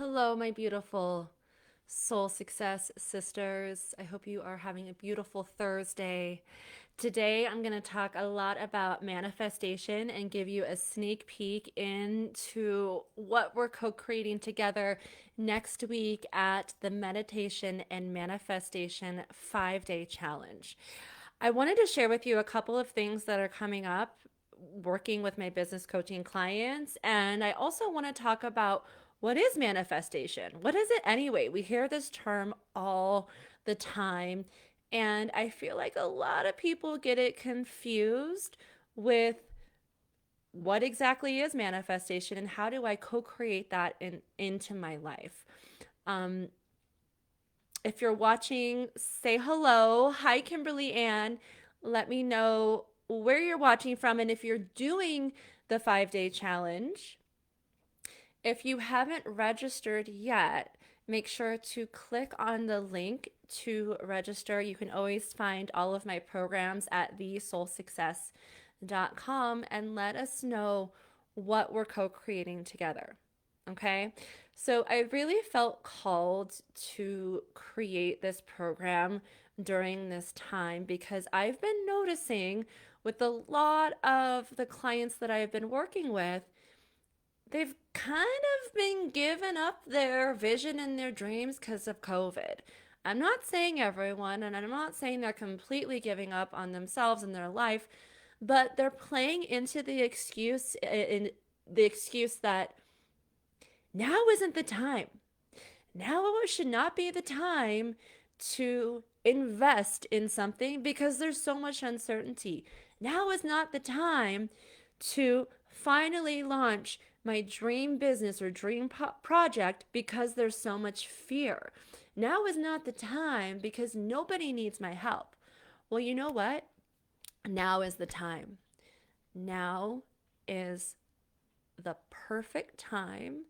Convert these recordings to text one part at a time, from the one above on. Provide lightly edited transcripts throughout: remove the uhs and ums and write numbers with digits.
Hello, my beautiful soul success sisters. I hope you are having a beautiful Thursday. Today, I'm going to talk a lot about manifestation and give you a sneak peek into what we're co creating together next week at the Meditation and Manifestation 5 Day Challenge. I wanted to share with you a couple of things that are coming up working with my business coaching clients. And I also want to talk about what is manifestation? What is it anyway? We hear this term all the time. And I feel like a lot of people get it confused with what exactly is manifestation and how do I co-create that into my life. Um, if you're watching, say hello. Hi, Kimberly Ann. Let me know where you're watching from and if you're doing the 5 day challenge. If you haven't registered yet, make sure to click on the link to register. You can always find all of my programs at thesoulsuccess.com and let us know what we're co creating together. Okay. So I really felt called to create this program during this time because I've been noticing with a lot of the clients that I've been working with, they've kind of been giving up their vision and their dreams because of COVID. I'm not saying everyone, and I'm not saying they're completely giving up on themselves and their life, but they're playing into the excuse that now isn't the time. Now should not be the time to invest in something because there's so much uncertainty. Now is not the time to finally launch my dream business or dream project because there's so much fear. Now is not the time because nobody needs my help. Well, you know what? Now is the time. Now is the perfect time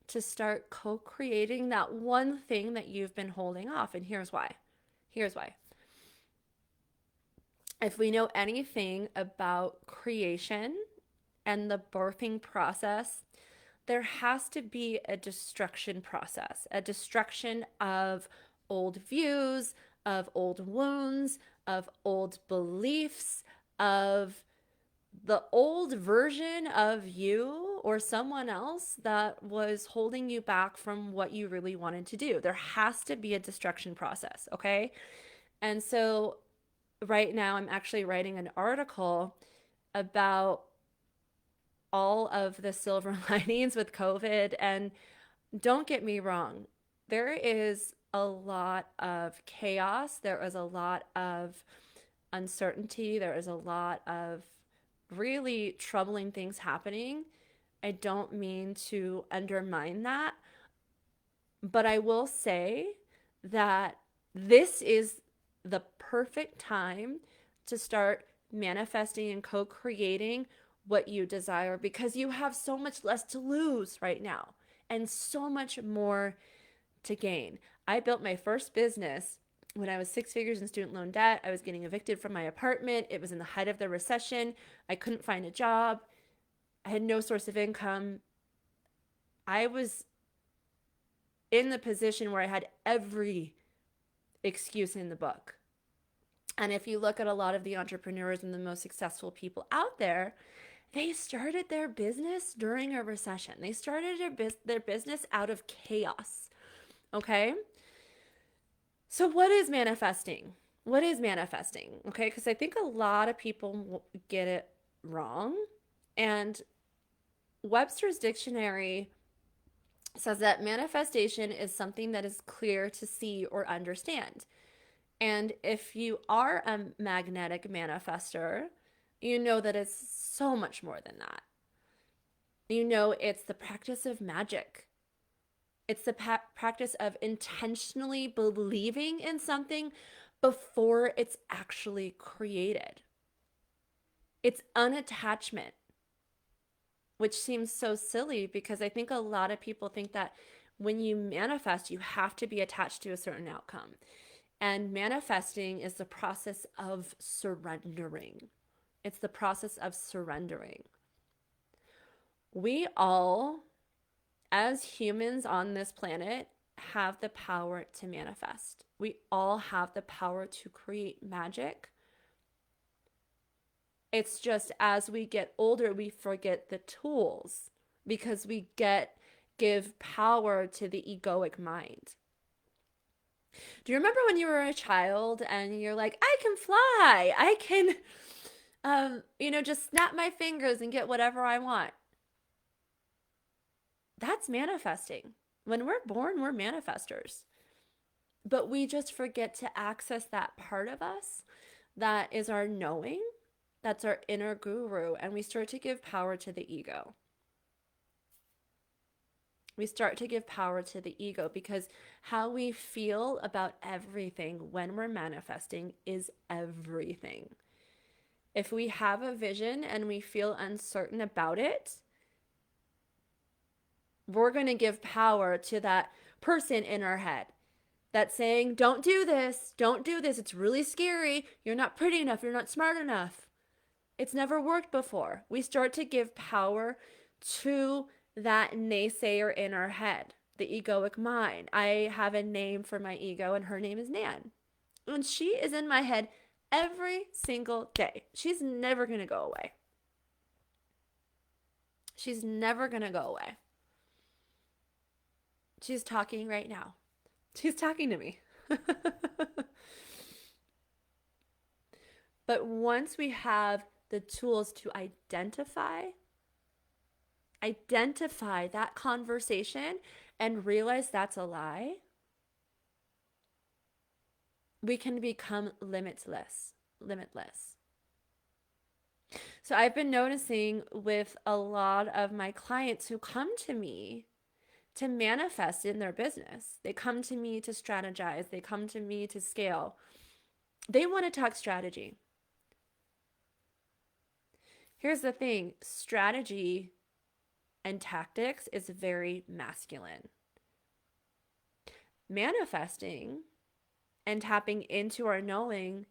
to start co creating that one thing that you've been holding off. And here's why. Here's why. If we know anything about creation and the birthing process, there has to be a destruction process, a destruction of old views, of old wounds, of old beliefs, of the old version of you or someone else that was holding you back from what you really wanted to do. There has to be a destruction process, okay? And so right now I'm actually writing an article about all of the silver linings with COVID. And don't get me wrong, there is a lot of chaos, there is a lot of uncertainty, there is a lot of really troubling things happening. I don't mean to undermine that, but I will say that this is the perfect time to start manifesting and co creating what you desire because you have so much less to lose right now and so much more to gain. I built my first business when I was 6 figures in student loan debt. I was getting evicted from my apartment. It was in the height of the recession. I couldn't find a job. I had no source of income. I was in the position where I had every excuse in the book. And if you look at a lot of the entrepreneurs and the most successful people out there, they started their business during a recession. They started their business out of chaos. Okay? So, what is manifesting? What is manifesting? Okay? Because I think a lot of people get it wrong. And Webster's dictionary says that manifestation is something that is clear to see or understand. And if you are a magnetic manifester, you know that it's so much more than that. You know, it's the practice of magic. It's the practice of intentionally believing in something before it's actually created. It's unattachment, which seems so silly because I think a lot of people think that when you manifest, you have to be attached to a certain outcome. And manifesting is the process of surrendering. It's the process of surrendering. We all as humans on this planet, have the power to manifest. We all have the power to create magic. It's just as we get older, we forget the tools because give power to the egoic mind. Do you remember when you were a child and you're like, I can fly, I can, just snap my fingers and get whatever I want? That's manifesting. When we're born, we're manifestors. But we just forget to access that part of us that is our knowing, that's our inner guru, and we start to give power to the ego. We start to give power to the ego because how we feel about everything when we're manifesting is everything. If we have a vision and we feel uncertain about it, we're going to give power to that person in our head that's saying, don't do this, it's really scary, you're not pretty enough, you're not smart enough, it's never worked before. We start to give power to that naysayer in our head, the egoic mind. I have a name for my ego, and her name is Nan. And she is in my head every single day. She's never going to go away. She's never going to go away. She's talking right now. She's talking to me. But once we have the tools to identify that conversation and realize that's a lie, we can become limitless. So I've been noticing with a lot of my clients who come to me to manifest in their business, they come to me to strategize, they come to me to scale. They want to talk strategy. Here's the thing, strategy and tactics is very masculine. Manifesting and tapping into our knowing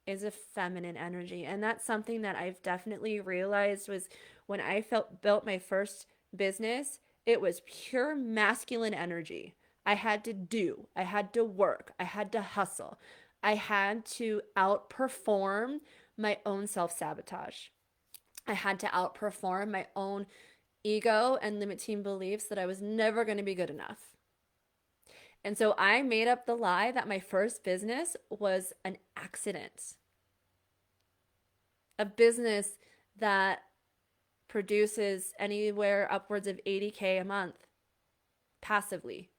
is a feminine energy. And that's something that I've definitely realized was when I built my first business, it was pure masculine energy. I had to do, I had to work, I had to hustle. I had to outperform my own self-sabotage. I had to outperform my own ego and limiting beliefs that I was never going to be good enough. And so I made up the lie that my first business was an accident. A business that produces anywhere upwards of $80K a month passively.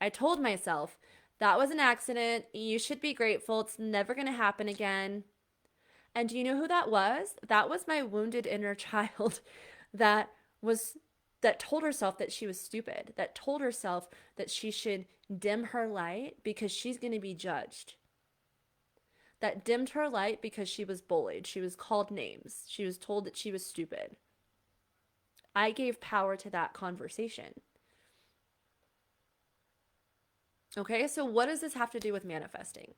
I told myself that was an accident. You should be grateful. It's never going to happen again. And do you know who that was? That was my wounded inner child that told herself that she was stupid, that told herself that she should dim her light because she's going to be judged. That dimmed her light because she was bullied. She was called names. She was told that she was stupid. I gave power to that conversation. Okay, so what does this have to do with manifesting?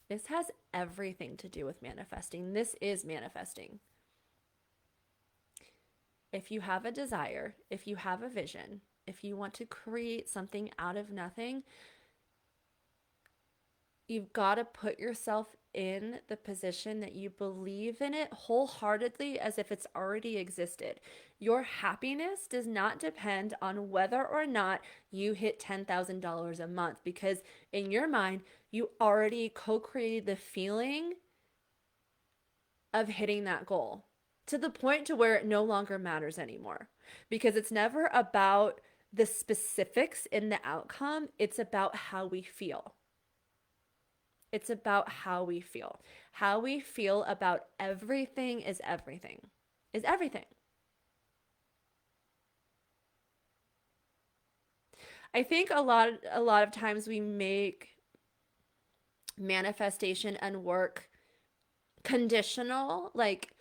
This has everything to do with manifesting. This is manifesting. If you have a desire, if you have a vision, if you want to create something out of nothing, you've got to put yourself in the position that you believe in it wholeheartedly as if it's already existed. Your happiness does not depend on whether or not you hit $10,000 a month, because in your mind, you already co-created the feeling of hitting that goal to the point to where it no longer matters anymore, because it's never about the specifics in the outcome. It's about how we feel. It's about how we feel. How we feel about everything is everything. Is everything. I think a lot of times we make manifestation and work conditional, like,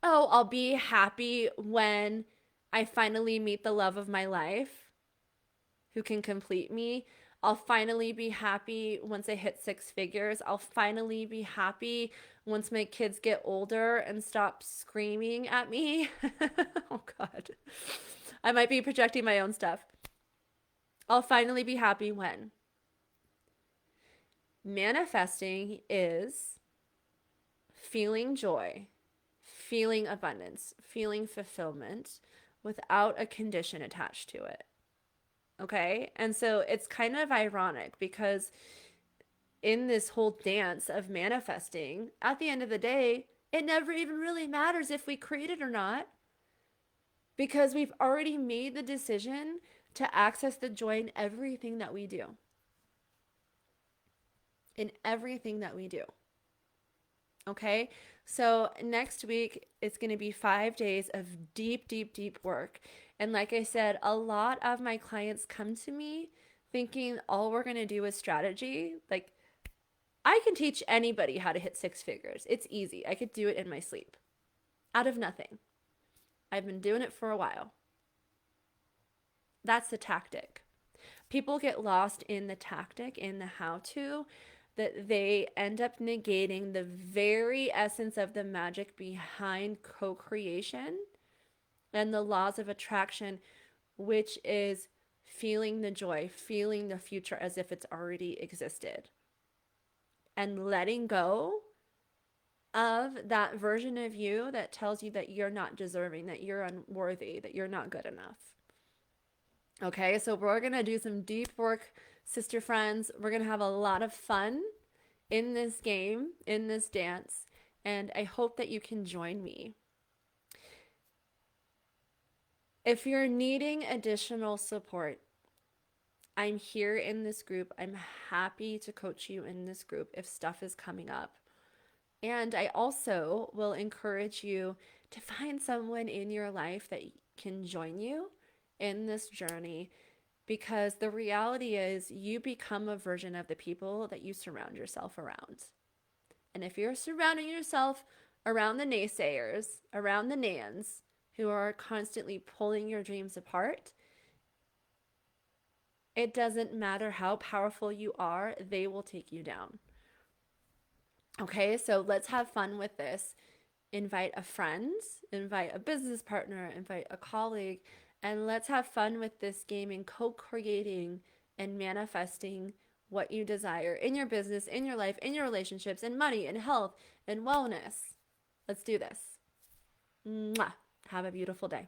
oh, I'll be happy when I finally meet the love of my life who can complete me. I'll finally be happy once I hit six figures. I'll finally be happy once my kids get older and stop screaming at me. Oh, God. I might be projecting my own stuff. I'll finally be happy when manifesting is feeling joy, feeling abundance, feeling fulfillment without a condition attached to it. Okay? And so it's kind of ironic because in this whole dance of manifesting, at the end of the day, it never even really matters if we create it or not because we've already made the decision to access the joy in everything that we do. In everything that we do. Okay? So next week, it's going to be 5 days of deep, deep, deep work. And like I said, a lot of my clients come to me thinking all we're going to do is strategy. Like, I can teach anybody how to hit six figures. It's easy. I could do it in my sleep out of nothing. I've been doing it for a while. That's the tactic. People get lost in the tactic, in the how to, that they end up negating the very essence of the magic behind co-creation and the laws of attraction, which is feeling the joy, feeling the future as if it's already existed, and letting go of that version of you that tells you that you're not deserving, that you're unworthy, that you're not good enough. Okay, so we're going to do some deep work, sister friends. We're going to have a lot of fun in this game, in this dance, and I hope that you can join me. If you're needing additional support, I'm here in this group. I'm happy to coach you in this group if stuff is coming up. And I also will encourage you to find someone in your life that can join you in this journey, because the reality is you become a version of the people that you surround yourself around. And if you're surrounding yourself around the naysayers, around the nans who are constantly pulling your dreams apart, it doesn't matter how powerful you are, they will take you down. Okay, so let's have fun with this. Invite a friend, invite a business partner, invite a colleague, and let's have fun with this game and co-creating and manifesting what you desire in your business, in your life, in your relationships, in money, in health, in wellness. Let's do this. Mwah. Have a beautiful day.